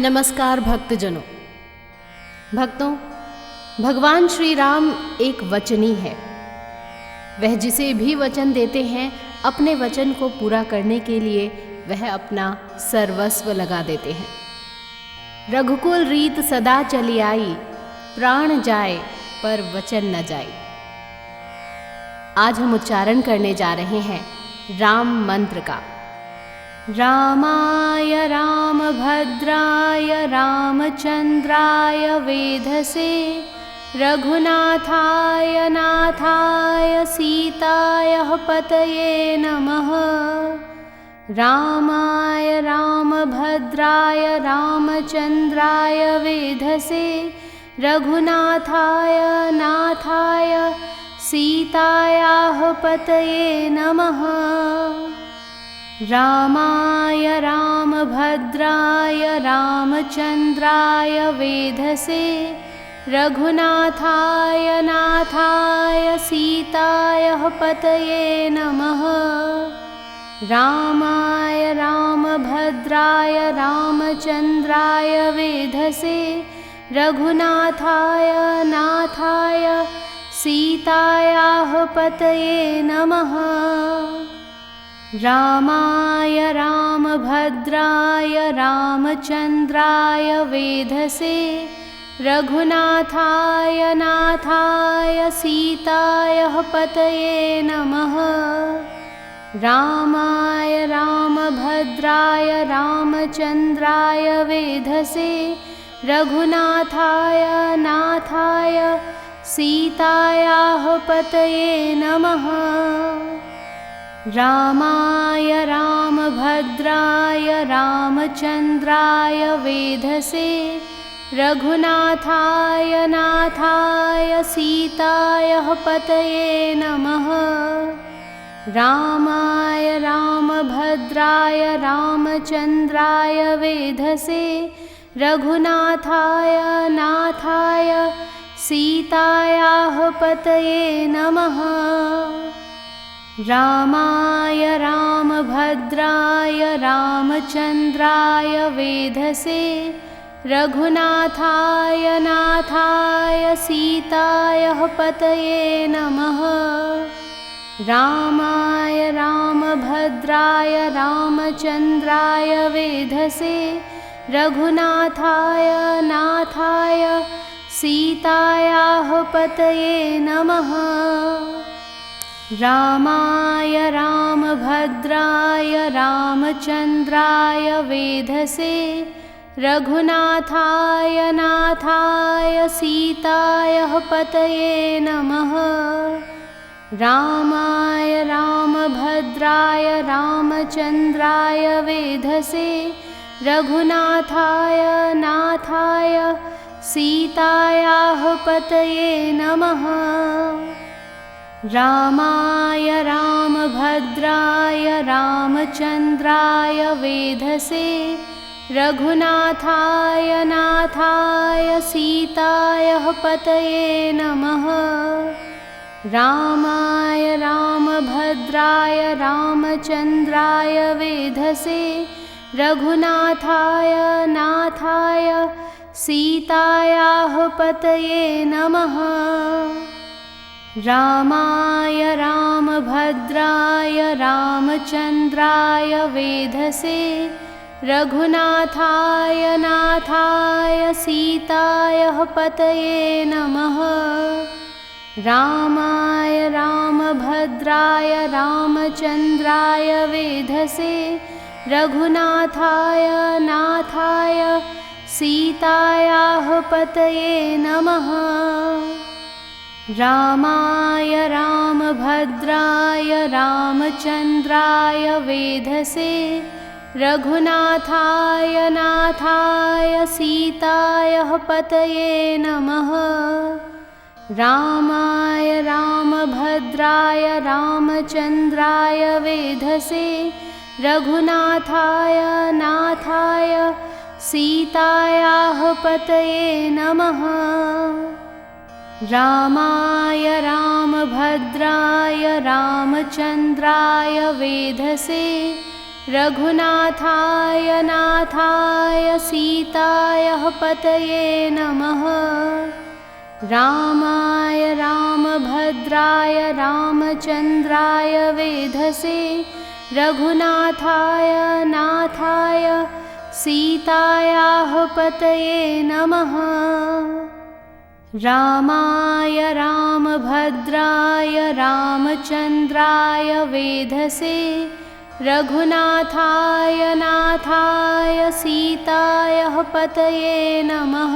नमस्कार भक्तजनों। भक्तों, भगवान श्री राम एक वचनी है। वह जिसे भी वचन देते हैं अपने वचन को पूरा करने के लिए वह अपना सर्वस्व लगा देते हैं। रघुकुल रीत सदा चली आई, प्राण जाए पर वचन न जाए। आज हम उच्चारण करने जा रहे हैं राम मंत्र का। रामाय रामभद्राय रामचंद्राय वेधसे, रघुनाथाय नाथाय सीताय पतये नमः। रामाय रामभद्राय रामचंद्राय वेधसे, रघुनाथाय नाथाय सीतायाः पतये नमः। रामाय रामभद्राय रामचंद्राय वेधसे, रघुनाथाय नाथाय सीतायाः पतये नमः। रामाय रामभद्राय रामचंद्राय वेधसे, रघुनाथाय नाथाय सीतायाः पतये नमः। रामाय रामभद्राय रामचंद्राय वेधसे, रघुनाथाय नाथाय सीतायाः पतये नमः। रामाय रामभद्राय रामचंद्राय वेधसे, रघुनाथाय नाथाय सीतायाः पतये नमः। रामाय रामभद्राय रामचंद्राय वेधसे, रघुनाथाय नाथाय सीतायाः पतये नमः। रामाय रामभद्राय रामचंद्राय वेधसे, रघुनाथाय नाथाय सीतायाः पतये नमः। रामाय रामभद्राय रामचंद्राय वेधसे, रघुनाथाय नाथाय सीतायाः पतये नमः। रामाय रामभद्राय रामचंद्राय वेधसे, रघुनाथाय नाथाय सीतायाः पतये नमः। रामाय रामभद्राय रामचंद्राय वेधसे, रघुनाथाय नाथाय सीतायाः पतये नमः। रामाय रामभद्राय रामचंद्राय वेधसे, रघुनाथाय नाथाय सीतायाः पतये नमः। रामाय रामभद्राय रामचंद्राय वेधसे, रघुनाथाय नाथाय सीतायाः पतये नमः। रामाय रामभद्राय रामचंद्राय वेधसे, रघुनाथाय नाथाय सीतायाः पतये नमः। रामाय रामभद्राय रामचंद्राय वेधसे, रघुनाथाय नाथाय सीतायाः पतये नमः। रामाय रामभद्राय रामचंद्राय वेधसे, रघुनाथाय नाथाय सीतायाः पतये नमः। रामाय रामभद्राय रामचंद्राय वेधसे, रघुनाथाय नाथाय सीतायाः पतये नमः। रामाय रामभद्राय रामचंद्राय वेधसे, रघुनाथाय नाथाय सीतायाः पतये नमः। रामाय रामभद्राय रामचंद्राय वेधसे, रघुनाथाय नाथाय सीताय पतये नमः। रामाय रामभद्राय रामचन्द्राय वेधसे रघुनाथाय नाथाय सीतायाः पतये नमः। रामाय रामभद्राय रामचन्द्राय वेधसे रघुनाथाय नाथाय सीतायाः पतये नमः।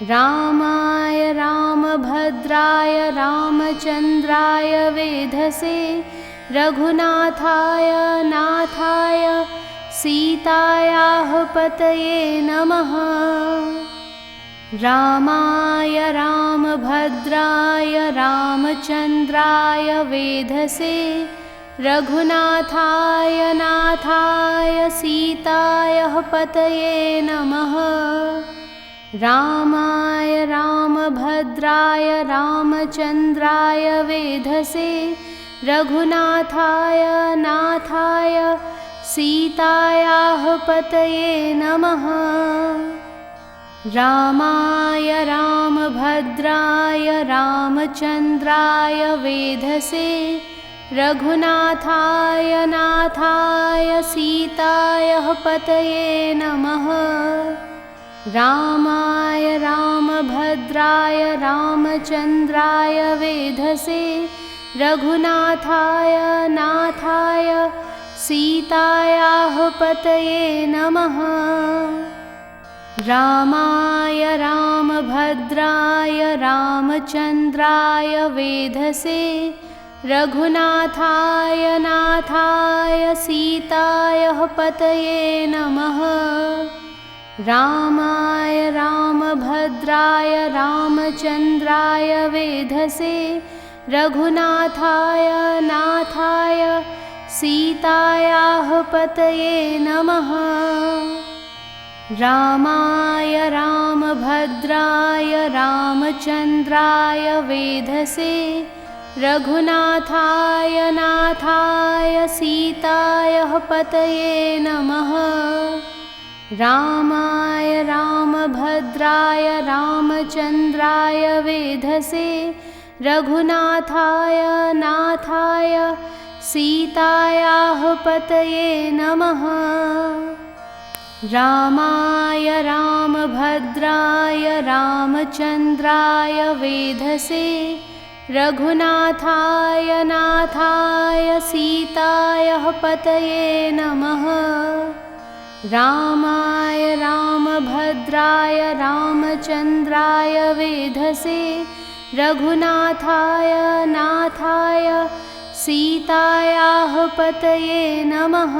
रामाय रामभद्राय रामचन्द्राय वेधसे रघुनाथाय नाथाय सीतायाः पतये नमः। रामाय रामभद्राय रामचन्द्राय वेधसे रघुनाथाय नाथाय सीतायाः पतये नमः। रामाय रामभद्राय रामचन्द्राय वेधसे रघुनाथाय नाथाय सीतायाः पतये नमः। रामाय रामभद्राय रामचन्द्राय वेधसे रघुनाथाय नाथाय सीतायाः पतये नमः। रामाय रामभद्राय रामचन्द्राय वेधसे रघुनाथाय नाथाय सीतायाः पतये नमः। रामाय रामभद्राय रामचन्द्राय वेधसे रघुनाथाय नाथाय सीतायाः पतये नमः। रामाय रामभद्राय रामचन्द्राय वेधसे रघुनाथाय नाथाय सीतायाः पतये नमः। रामाय रामभद्राय रामचन्द्राय वेधसे रघुनाथाय नाथाय सीतायाः पतये नमः। रामाय रामभद्राय रामचन्द्राय वेधसे रघुनाथाय नाथाय सीतायाः पतये नमः। रामाय रामभद्राय रामचन्द्राय वेधसे रघुनाथाय नाथाय सीतायाः पतये नमः। रामाय रामभद्राय रामचन्द्राय वेधसे रघुनाथाय नाथाय सीतायाः पतये नमः।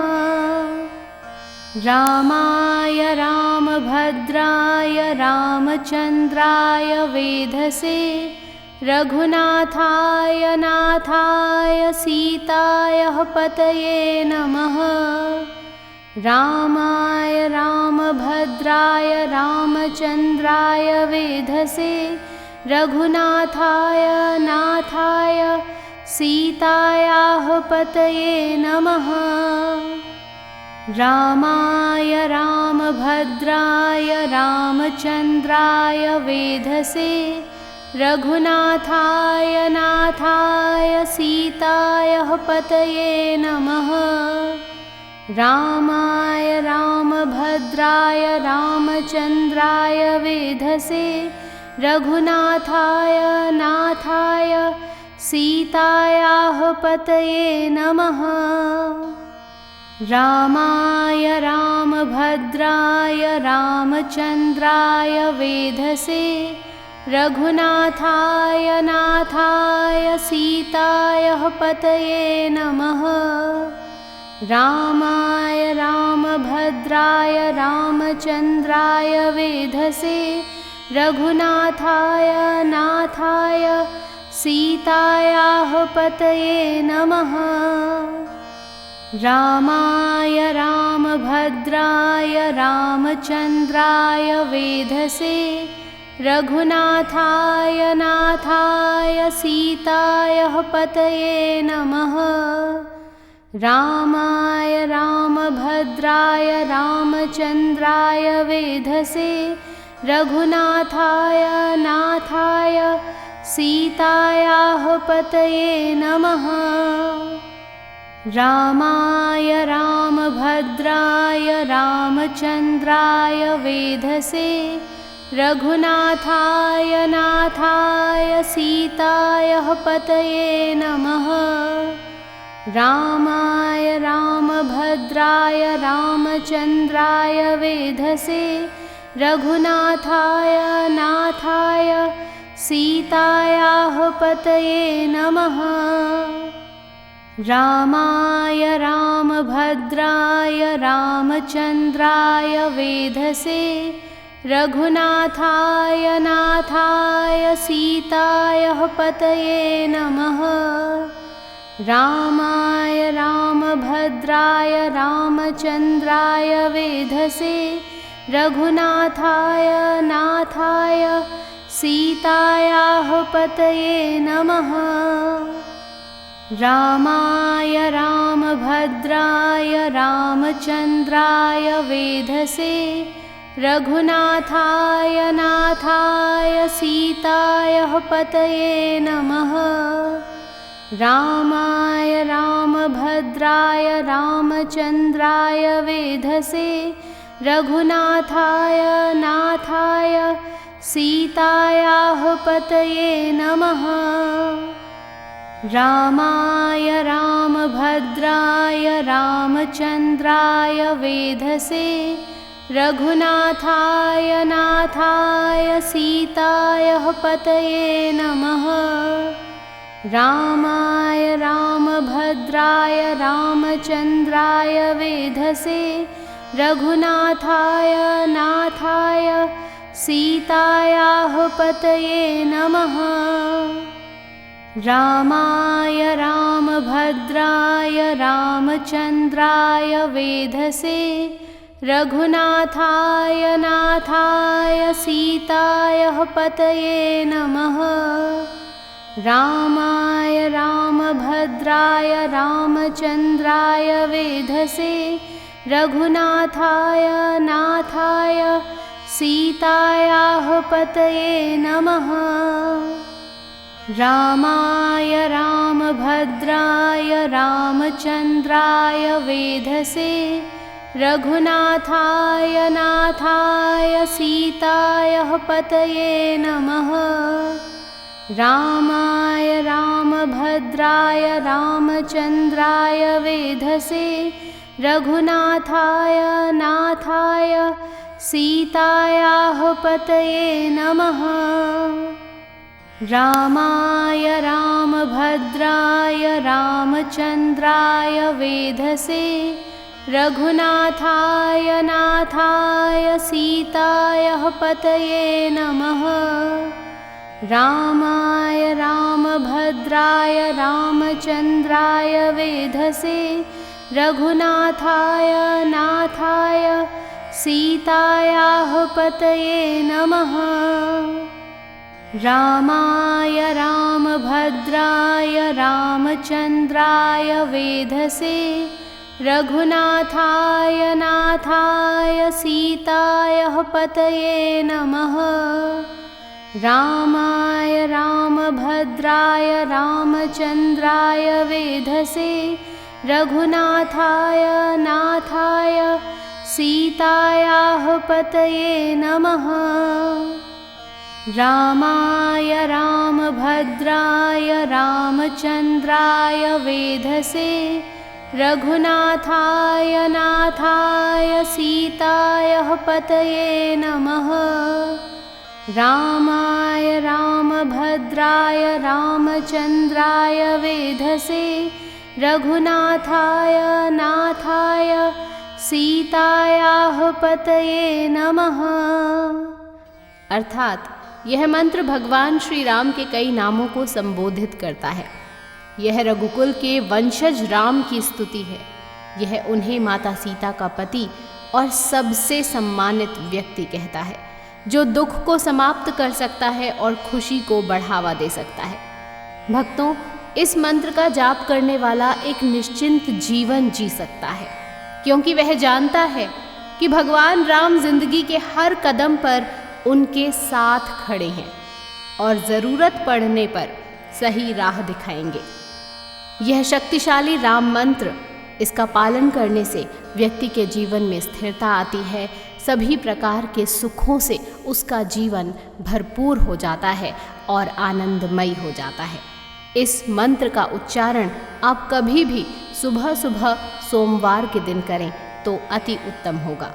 रामाय रामभद्राय रामचन्द्राय वेधसे रघुनाथाय नाथाय सीतायाः पतये नमः। रामाय रामभद्राय रामचन्द्राय वेधसे रघुनाथाय नाथाय सीतायाः पतये नमः। रामाय रामभद्राय रामचन्द्राय वेधसे रघुनाथाय नाथाय सीतायाः पतये नमः। रामाय रामभद्राय रामचन्द्राय वेधसे रघुनाथाय नाथाय सीतायाः पतये नमः। रामाय रामभद्राय रामचन्द्राय वेधसे रघुनाथाय नाथाय सीतायाः पतये नमः। रामाय रामभद्राय रामचन्द्राय वेधसे रघुनाथाय नाथाय सीतायाः पतये नमः। रामाय रामभद्राय रामचन्द्राय वेधसे रघुनाथाय नाथाय सीतायाः पतये नमः। रामाय रामभद्राय रामचन्द्राय वेधसे रघुनाथाय नाथाय सीतायाः पतये नमः। रामाय रामभद्राय रामचन्द्राय वेधसे रघुनाथाय नाथाय सीतायाः पतये नमः। रामाय रामभद्राय रामचन्द्राय वेधसे रघुनाथाय नाथाय सीतायाः पतये नमः। रामाय रामभद्राय रामचन्द्राय वेधसे रघुनाथाय नाथाय सीतायाः पतये नमः। रामाय रामभद्राय रामचन्द्राय वेधसे रघुनाथाय नाथाय सीतायाः पतये नमः। रामाय रामभद्राय रामचन्द्राय वेधसे रघुनाथाय नाथाय सीतायाः पतये नमः। रामाय रामभद्राय रामचन्द्राय वेधसे रघुनाथाय नाथाय सीतायाः पतये नमः। रामाय रामभद्राय रामचन्द्राय वेधसे रघुनाथाय नाथाय सीतायाः पतये नमः। रामाय रामभद्राय रामचन्द्राय वेधसे रघुनाथाय नाथाय सीतायाः पतये नमः। रामाय रामभद्राय रामचन्द्राय वेधसे रघुनाथाय नाथाय सीतायाः पतये नमः। रामाय रामभद्राय रामचन्द्राय वेधसे रघुनाथाय नाथाय सीतायाः पतये नमः। रामाय रामभद्राय रामचन्द्राय वेधसे रघुनाथाय नाथाय सीतायाः पतये नमः। रामाय रामभद्राय रामचन्द्राय वेधसे रघुनाथाय नाथाय सीतायाः पतये नमः। रामाय रामभद्राय रामचन्द्राय वेधसे रघुनाथाय नाथाय सीतायाः पतये नमः। रामाय रामभद्राय रामचन्द्राय वेधसे रघुनाथाय नाथाय सीतायाः पतये नमः। रामाय रामभद्राय रामचन्द्राय वेधसे रघुनाथाय नाथाय सीतायाः पतये नमः। रामाय रामभद्राय रामचन्द्राय वेधसे रघुनाथाय नाथाय सीतायाः पतये नमः। रामाय रामभद्राय रामचन्द्राय वेधसे रघुनाथाय नाथाय सीतायाः पतये नमः। रामाय रामभद्राय रामचन्द्राय वेधसे रघुनाथाय नाथाय सीतायाः पतये नमः। अर्थात यह मंत्र भगवान श्री राम के कई नामों को संबोधित करता है। यह रघुकुल के वंशज राम की स्तुति है। यह उन्हें माता सीता का पति और सबसे सम्मानित व्यक्ति कहता है, जो दुख को समाप्त कर सकता है और खुशी को बढ़ावा दे सकता है। भक्तों, इस मंत्र का जाप करने वाला एक निश्चिंत जीवन जी सकता है, क्योंकि वह जानता है कि भगवान राम जिंदगी के हर कदम पर उनके साथ खड़े हैं और ज़रूरत पड़ने पर सही राह दिखाएंगे। यह शक्तिशाली राम मंत्र, इसका पालन करने से व्यक्ति के जीवन में स्थिरता आती है, सभी प्रकार के सुखों से उसका जीवन भरपूर हो जाता है और आनंदमयी हो जाता है। इस मंत्र का उच्चारण आप कभी भी सुबह सुबह सोमवार के दिन करें तो अति उत्तम होगा।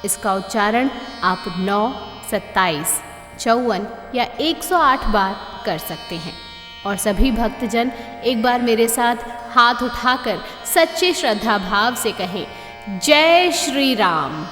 इसका उच्चारण आप 9, 27, 54 या 108 बार कर सकते हैं। और सभी भक्तजन एक बार मेरे साथ हाथ उठाकर सच्चे श्रद्धा भाव से कहें, जय श्री राम।